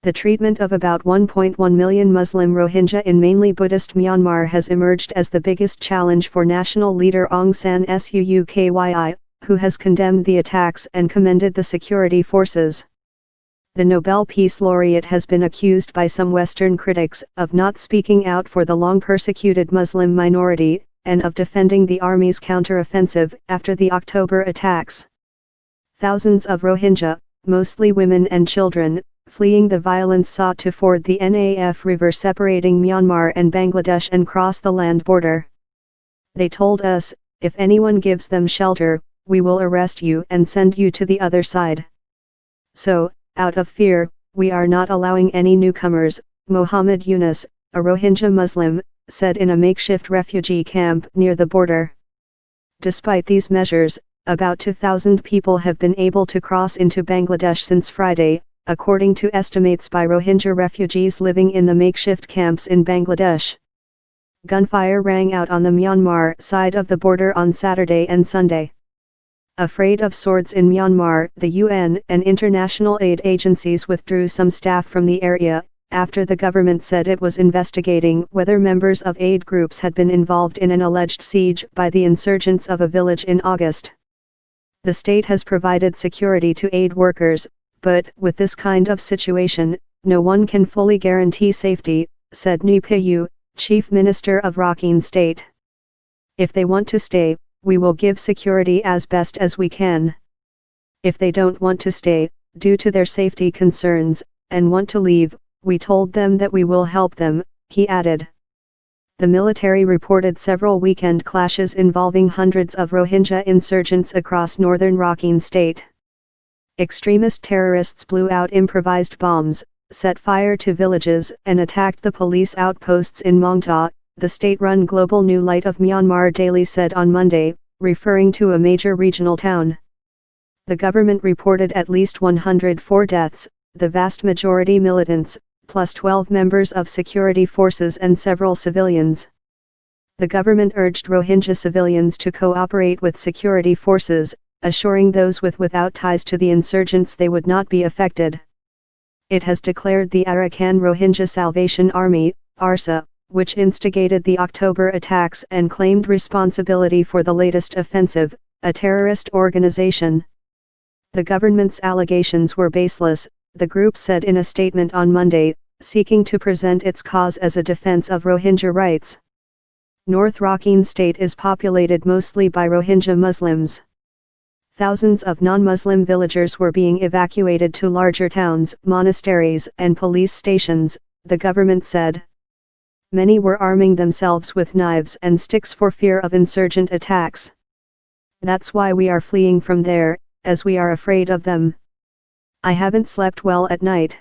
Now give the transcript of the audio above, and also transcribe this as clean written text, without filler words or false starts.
The treatment of about 1.1 million Muslim Rohingya in mainly Buddhist Myanmar has emerged as the biggest challenge for national leader Aung San Suu Kyi, who has condemned the attacks and commended the security forces. The Nobel Peace Laureate has been accused by some Western critics of not speaking out for the long-persecuted Muslim minority, and of defending the army's counter-offensive after the October attacks. Thousands of Rohingya, mostly women and children, fleeing the violence sought to ford the Naf River separating Myanmar and Bangladesh and cross the land border. They told us, if anyone gives them shelter, we will arrest you and send you to the other side. So, out of fear, we are not allowing any newcomers, Mohammed Yunus, a Rohingya Muslim, said in a makeshift refugee camp near the border. Despite these measures, about 2,000 people have been able to cross into Bangladesh since Friday, according to estimates by Rohingya refugees living in the makeshift camps in Bangladesh. Gunfire rang out on the Myanmar side of the border on Saturday and Sunday. Afraid of swords in Myanmar, the UN and international aid agencies withdrew some staff from the area, after the government said it was investigating whether members of aid groups had been involved in an alleged siege by the insurgents of a village in August. The state has provided security to aid workers, but, with this kind of situation, no one can fully guarantee safety, said Nu Piyu, Chief Minister of Rakhine State. If they want to stay, we will give security as best as we can. If they don't want to stay, due to their safety concerns, and want to leave, we told them that we will help them, he added. The military reported several weekend clashes involving hundreds of Rohingya insurgents across northern Rakhine State. Extremist terrorists blew out improvised bombs, set fire to villages and attacked the police outposts in Mongta, the state-run Global New Light of Myanmar Daily said on Monday, referring to a major regional town. The government reported at least 104 deaths, the vast majority militants, plus 12 members of security forces and several civilians. The government urged Rohingya civilians to cooperate with security forces, assuring those without ties to the insurgents they would not be affected. It has declared the Arakan Rohingya Salvation Army, ARSA, which instigated the October attacks and claimed responsibility for the latest offensive, a terrorist organization. The government's allegations were baseless, the group said in a statement on Monday, seeking to present its cause as a defense of Rohingya rights. North Rakhine State is populated mostly by Rohingya Muslims. Thousands of non-Muslim villagers were being evacuated to larger towns, monasteries and police stations, the government said. Many were arming themselves with knives and sticks for fear of insurgent attacks. That's why we are fleeing from there, as we are afraid of them. I haven't slept well at night.